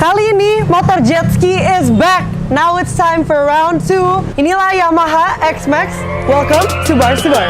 Kali ini motor jet ski is back. Now it's time for round 2. Inilah Yamaha X-Max. Welcome to Bars to Bar.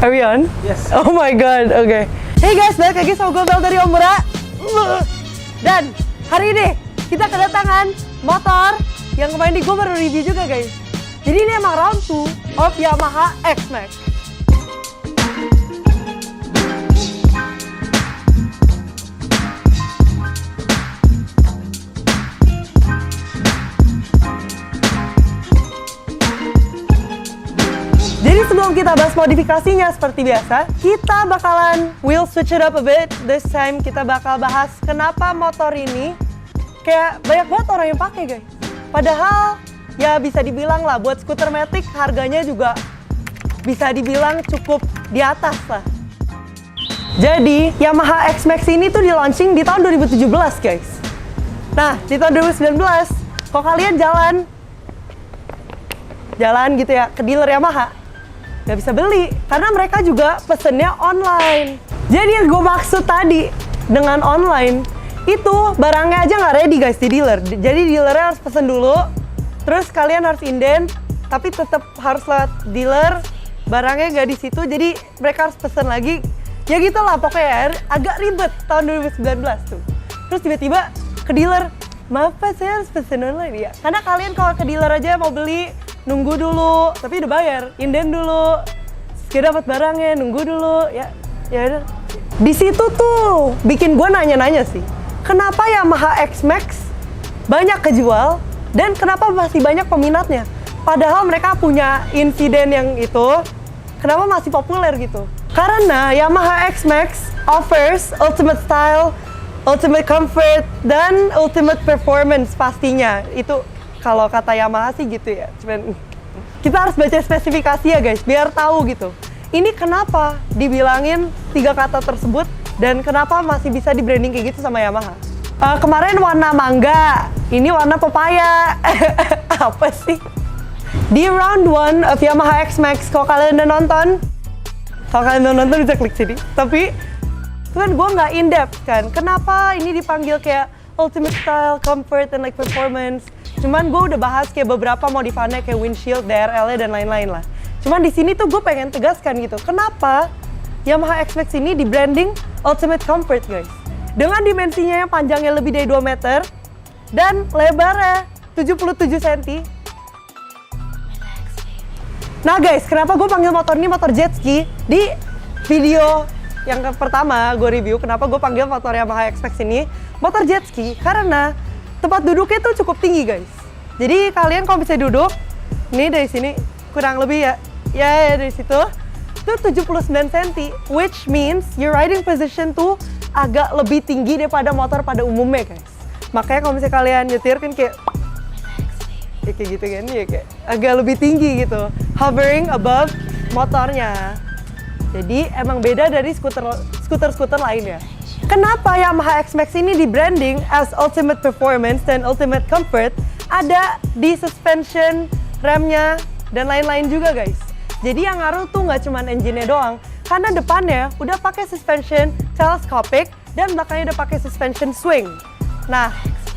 Are we on? Yes. Oh my god, oke. Okay. Hey guys, balik lagi sama gue Bel dari Omura. Dan hari ini kita kedatangan motor yang kemarin gue baru review juga guys. Jadi ini emang round 2 of Yamaha X-Max. Jadi sebelum kita bahas modifikasinya seperti biasa, kita bakalan switch it up a bit. This time kita bakal bahas kenapa motor ini kayak banyak banget orang yang pakai guys. Padahal ya bisa dibilang lah buat skuter matic harganya juga bisa dibilang cukup di atas lah. Jadi Yamaha X-Max ini tuh di launching di tahun 2017 guys. Nah di tahun 2019 kalau kalian jalan gitu ya ke dealer Yamaha, nggak bisa beli karena mereka juga pesennya online. Jadi yang gue maksud tadi dengan online itu barangnya aja nggak ready guys di dealer. Jadi dealernya harus pesen dulu, terus kalian harus inden, tapi tetap harus lewat dealer, barangnya nggak di situ. Jadi mereka harus pesen lagi. Ya gitulah pokoknya agak ribet tahun 2019 tuh. Terus tiba-tiba ke dealer, maaf Pak saya harus pesen online ya. Karena kalian kalau ke dealer aja mau beli nunggu dulu, tapi udah bayar, inden dulu, kita dapat barangnya, nunggu dulu, ya udah. Di situ tuh bikin gue nanya-nanya sih, kenapa Yamaha X-Max banyak kejual dan kenapa masih banyak peminatnya? Padahal mereka punya insiden yang itu, kenapa masih populer gitu? Karena Yamaha X-Max offers ultimate style, ultimate comfort, dan ultimate performance pastinya. Itu kalau kata Yamaha sih gitu ya, cuman kita harus baca spesifikasi ya guys, biar tahu gitu. Ini kenapa dibilangin 3 kata tersebut dan kenapa masih bisa di branding kayak gitu sama Yamaha. Kemarin warna mangga, ini warna pepaya. Apa sih? Di round 1 of Yamaha X-Max, kalau kalian udah nonton bisa klik sini. Tapi kan gue nggak in depth kan, kenapa ini dipanggil kayak ultimate style, comfort, and like performance. Cuman gue udah bahas kayak beberapa modifannya kayak windshield, DRL-nya dan lain-lain lah. Cuman di sini tuh gue pengen tegaskan gitu, kenapa Yamaha X-Max ini di branding ultimate comfort guys. Dengan dimensinya yang panjangnya lebih dari 2 meter dan lebarnya 77 cm. Nah guys, kenapa gue panggil motor ini motor jet ski? Di video yang pertama gue review, kenapa gue panggil motor Yamaha X-Max ini motor jet ski? Karena tempat duduknya tuh cukup tinggi guys. Jadi kalian kalau bisa duduk, ini dari sini kurang lebih ya dari situ, itu 79 cm, which means your riding position tuh agak lebih tinggi daripada motor pada umumnya guys. Makanya kalau misalnya kalian nyetir kan kayak gitu kan, ya kayak agak lebih tinggi gitu, hovering above motornya. Jadi emang beda dari skuter lainnya. Kenapa Yamaha X-Max ini di branding as ultimate performance dan ultimate comfort? Ada di suspension, remnya, dan lain-lain juga guys. Jadi yang ngaruh tuh nggak cuma engine-nya doang, karena depannya udah pakai suspension telescopic dan belakangnya udah pakai suspension swing. Nah,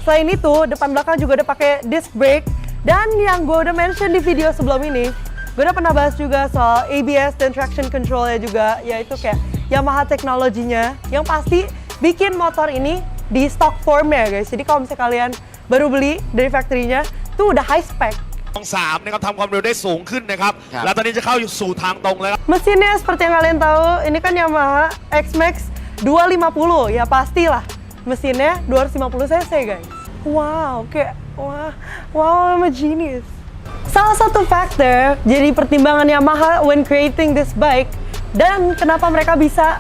selain itu depan belakang juga udah pakai disc brake. Dan yang gue udah mention di video sebelum ini, gue udah pernah bahas juga soal ABS dan traction control-nya juga, yaitu kayak Yamaha teknologinya yang pasti bikin motor ini di stock formnya guys. Jadi kalau misalnya kalian baru beli dari factory-nya, tuh udah high spec. 3นะครับทำความเร็วได้สูงขึ้นนะครับแล้วตอนนี้จะเข้าสู่ทางตรงแล้ว Mesinnya seperti yang kalian tahu, ini kan Yamaha X-Max 250, ya pastilah mesinnya 250 cc guys. Wow, kayak wow, I'm a genius. Salah satu factor jadi pertimbangan Yamaha when creating this bike dan kenapa mereka bisa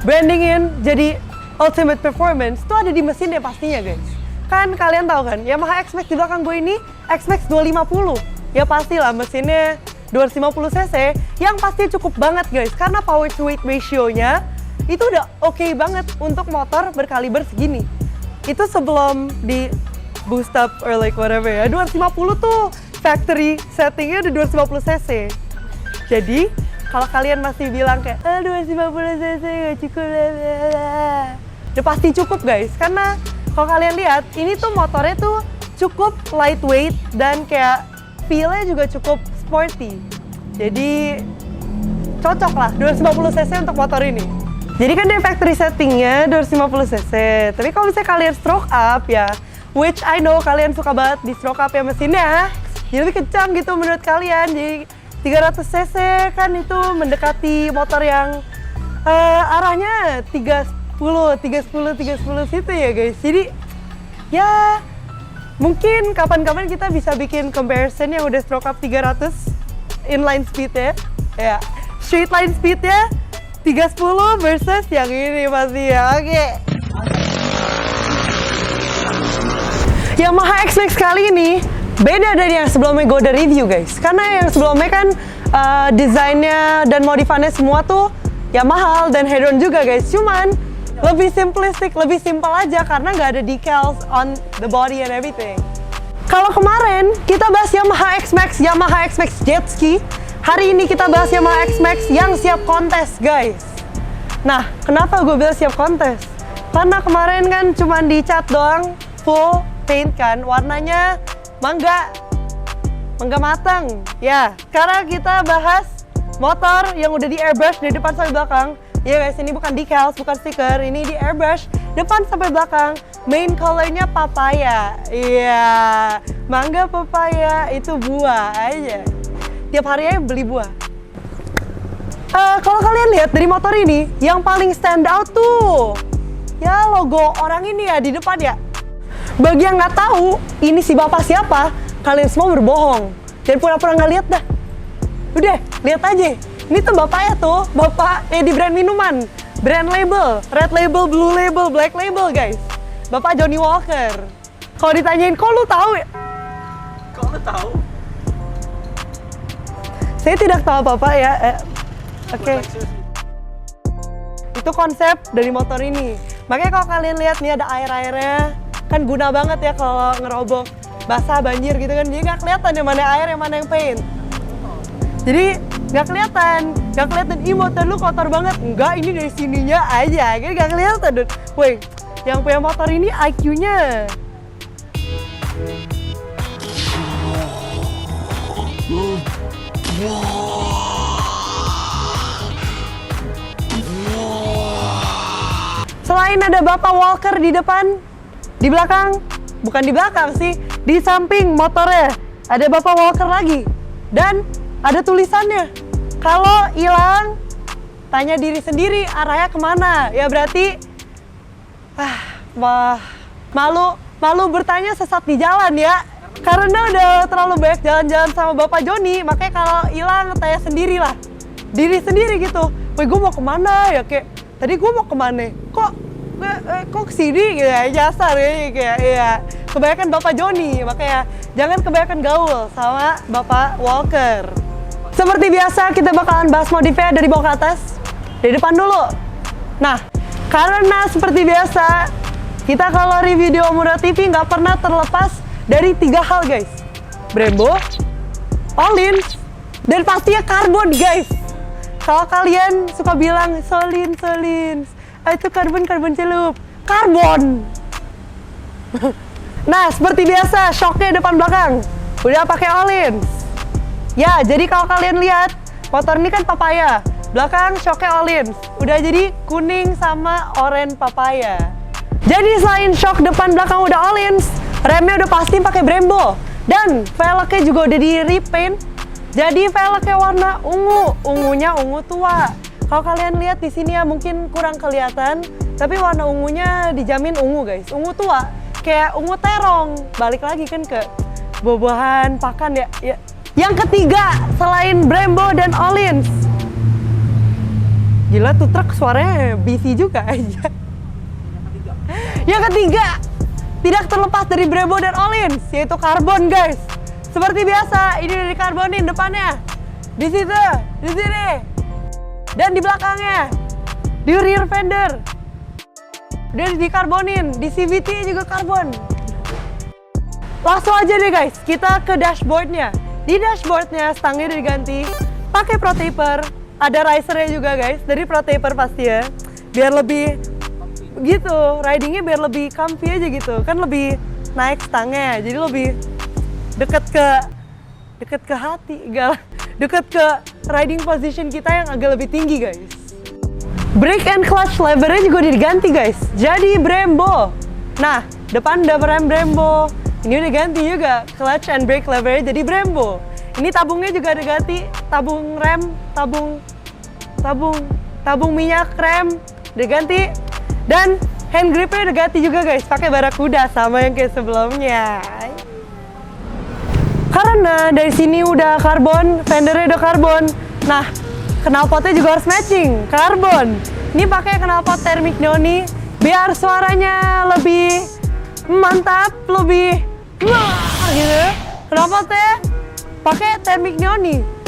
brandingin jadi ultimate performance itu ada di mesinnya pastinya guys. Kan kalian tahu kan, Yamaha X-Max di belakang gue ini X-Max 250. Ya pastilah mesinnya 250 cc yang pasti cukup banget guys, karena power to weight ratio-nya itu udah oke banget untuk motor berkaliber segini. itu sebelum di boost up or like whatever ya, 250 tuh factory settingnya udah 250 cc. Jadi kalau kalian masih bilang kayak 250 cc gak cukup, udah pasti cukup guys. Karena kalau kalian lihat ini tuh motornya tuh cukup lightweight dan kayak feel-nya juga cukup sporty. Jadi cocok lah 250 cc untuk motor ini. Jadi kan dia factory settingnya 250 cc. Tapi kalau misalnya kalian stroke up ya, which I know kalian suka banget di stroke up ya mesinnya, jadi lebih kencang gitu menurut kalian. Jadi 300 cc kan itu mendekati motor yang arahnya 310 situ ya guys. Jadi ya mungkin kapan-kapan kita bisa bikin comparison yang udah stroke up 300 inline speed-nya ya, straight line speed-nya 310 versus yang ini pasti ya. Oke. Yamaha X-Max kali ini beda dari yang sebelumnya gue udah review guys. Karena yang sebelumnya kan desainnya dan modifannya semua tuh ya mahal dan head-on juga guys. Cuman lebih simplistic, lebih simple aja karena nggak ada decals on the body and everything. Kalau kemarin kita bahas Yamaha X-Max Jet Ski, hari ini kita bahas Yamaha X-Max yang siap kontes guys. Nah, kenapa gue bilang siap kontes? Karena kemarin kan cuma dicat doang, full paint kan, warnanya mangga matang. Ya, sekarang kita bahas motor yang udah di airbrush dari depan sampai belakang. Ya guys, ini bukan decals, bukan stiker, ini di airbrush depan sampai belakang. Main colornya papaya. Iya, mangga papaya itu buah aja. Tiap hari aja beli buah. Kalau kalian lihat dari motor ini, yang paling stand out tuh ya logo orang ini ya di depan ya. Bagi yang nggak tahu ini si bapak siapa, kalian semua berbohong dan pura-pura nggak lihat dah. Udah, lihat aja. Ini tuh bapaknya tuh, bapak di brand minuman, brand label, red label, blue label, black label guys. Bapak Johnny Walker. Kalau ditanyain, kok lu tahu ya? Kok lu tahu? Saya tidak tahu apa-apa ya. Oke. Itu konsep dari motor ini. Makanya kalau kalian lihat nih ada air-airnya, kan guna banget ya kalau ngerobok basah banjir gitu kan. Jadi nggak kelihatan yang mana air, yang mana yang paint. Jadi nggak kelihatan. Ih motor lu kotor banget. Enggak, ini dari sininya aja. Jadi nggak kelihatan. Woi, yang punya motor ini IQ-nya. Selain ada Bapak Walker di depan, di belakang, bukan di belakang sih, di samping motornya ada Bapak Walker lagi. Dan ada tulisannya, kalau hilang, tanya diri sendiri arahnya kemana. Ya berarti, malu bertanya sesat di jalan ya. Karena udah terlalu banyak jalan-jalan sama Bapak Joni, makanya kalau hilang tanya sendirilah. Diri sendiri gitu. Woi, gue mau kemana ya, kayak tadi gue mau kemana? Kok kesini gitu ya, jasar ya, kayak ya. Kebanyakan Bapak Joni, makanya jangan kebanyakan gaul sama Bapak Walker. Seperti biasa kita bakalan bahas modifnya dari bawah ke atas, dari depan dulu. Nah, karena seperti biasa, kita kalau review di Omura TV nggak pernah terlepas dari 3 hal guys. Brembo, Öhlins, dan pastinya karbon guys. Kalau kalian suka bilang Solins, itu karbon celup, karbon. Nah, seperti biasa, shocknya depan belakang udah pakai Öhlins. Ya, jadi kalau kalian lihat motor ini kan papaya, belakang shocknya Öhlins, udah jadi kuning sama oranye papaya. Jadi selain shock depan belakang udah Öhlins, remnya udah pasti pakai Brembo, dan velgnya juga udah di repaint. Jadi velgnya warna ungunya ungu tua. Kalau kalian lihat di sini ya mungkin kurang kelihatan, tapi warna ungunya dijamin ungu guys, ungu tua, kayak ungu terong. Balik lagi kan ke buah-buahan pakan ya. Yang ketiga, selain Brembo dan Öhlins, gila tuh truk suaranya beefy juga aja. Yang ketiga, tidak terlepas dari Brembo dan Öhlins, yaitu karbon guys. Seperti biasa, ini udah dikarbonin depannya, di situ, di sini, dan di belakangnya, di rear fender. Udah dikarbonin, di CVT juga karbon. Langsung aja deh guys, kita ke dashboardnya. Di dashboardnya stangnya udah diganti, pakai Pro Taper, ada risernya juga guys, dari Pro Taper pasti ya. Biar lebih gitu, ridingnya biar lebih comfy aja gitu, kan lebih naik stangnya, jadi lebih deket ke hati, deket ke riding position kita yang agak lebih tinggi guys. Brake and clutch levernya juga udah diganti guys, jadi Brembo. Nah, depan udah rem Brembo, ini udah ganti juga clutch and brake levernya jadi Brembo. Ini tabungnya juga udah ganti, tabung rem, tabung minyak rem udah ganti, dan hand gripnya udah ganti juga guys, pakai Barakuda sama yang kayak sebelumnya. Karena dari sini udah karbon, fendernya udah karbon. Nah, knalpotnya juga harus matching, karbon. Ini pakai knalpot thermic Noni biar suaranya lebih mantap, lebih wah gitu. Knalpotnya pakai thermic Noni.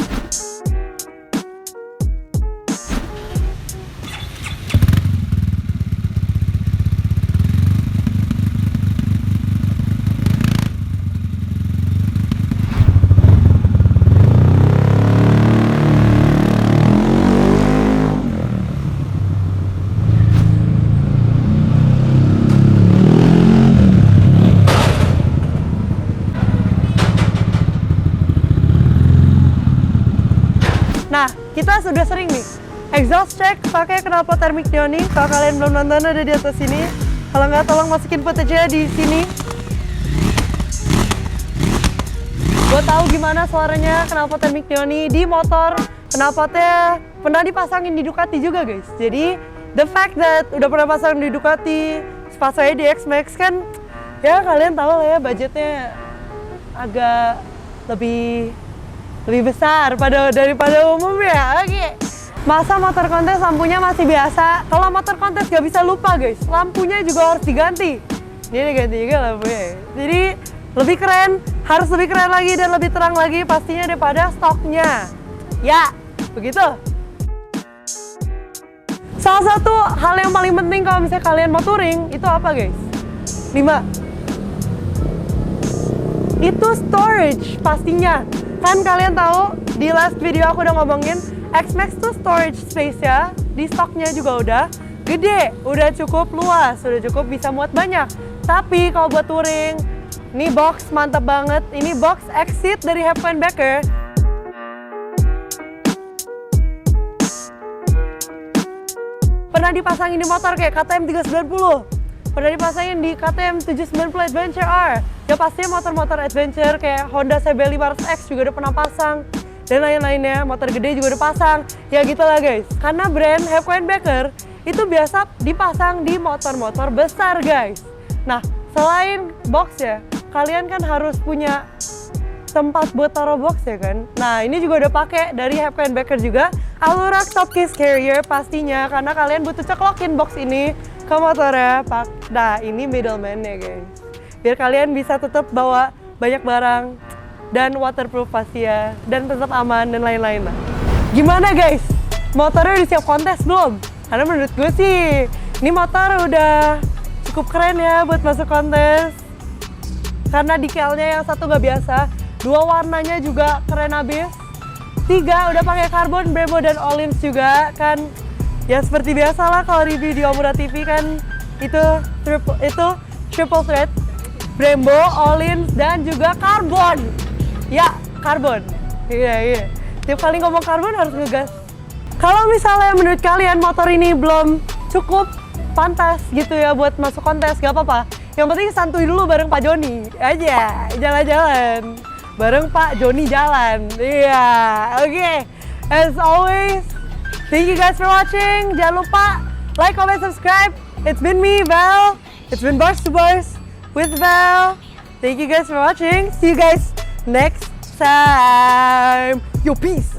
Nah, kita sudah sering nih exhaust check pakai knalpot thermic Noni. Kalau kalian belum nonton ada di atas sini. Kalau nggak tolong masukin footage-nya di sini. Gue tahu gimana suaranya knalpot thermic Noni di motor. Knalpotnya pernah dipasangin di Ducati juga guys. Jadi the fact that udah pernah pasang di Ducati, pasangnya di X-Max kan, ya kalian tahu lah ya budgetnya agak lebih besar daripada umumnya. Oke. Masa motor kontes lampunya masih biasa? Kalau motor kontes gak bisa lupa guys, lampunya juga harus diganti. Ini diganti juga lampunya. Jadi lebih keren, harus lebih keren lagi dan lebih terang lagi pastinya daripada stoknya. Ya, begitu. Salah satu hal yang paling penting kalau misalnya kalian mau touring, itu apa guys? 5. Itu storage pastinya. Kan kalian tahu di last video aku udah ngomongin X-Max tuh storage space ya di stoknya juga udah gede, udah cukup luas, udah cukup bisa muat banyak. Tapi kalau buat touring, ini box mantap banget. Ini box exit dari Hepkenbacker. Pernah dipasangin di motor kayak KTM 390, pernah dipasangin di KTM 790 Adventure R. Ya pastinya motor-motor adventure kayak Honda CB 500X juga udah pernah pasang. Dan lain-lainnya, motor gede juga udah pasang. Ya gitu lah guys, karena brand Hepkenbacker itu biasa dipasang di motor-motor besar guys. Nah, selain box ya, kalian kan harus punya tempat buat taruh box ya kan. Nah, ini juga udah pakai dari Hepkenbacker juga, Alurak Top Case Carrier pastinya, karena kalian butuh ceklokin box ini ke motornya. Nah, ini middleman-nya guys, biar kalian bisa tetap bawa banyak barang dan waterproof pasti ya, dan tetap aman dan lain-lain lah. Gimana guys? Motornya udah siap kontes belum? Karena menurut gue sih, ini motor udah cukup keren ya buat masuk kontes. Karena decalnya yang satu gak biasa, 2 warnanya juga keren abis. 3 udah pakai karbon, Brembo dan Öhlins juga kan. Ya seperti biasa lah kalau review di Omura TV kan, itu triple thread. Brembo, Öhlins, dan juga karbon. Ya, karbon. Iya. Tiap kali ngomong karbon harus ngegas. Kalau misalnya menurut kalian motor ini belum cukup pantas gitu ya buat masuk kontes, gak apa-apa. Yang penting santuy dulu bareng Pak Joni aja, jalan-jalan. Bareng Pak Joni jalan. Iya, oke. As always, thank you guys for watching. Jangan lupa like, comment, subscribe. It's been me, Val. It's been Bars to Bars with Val. Thank you guys for watching. See you guys next time. Yo, peace.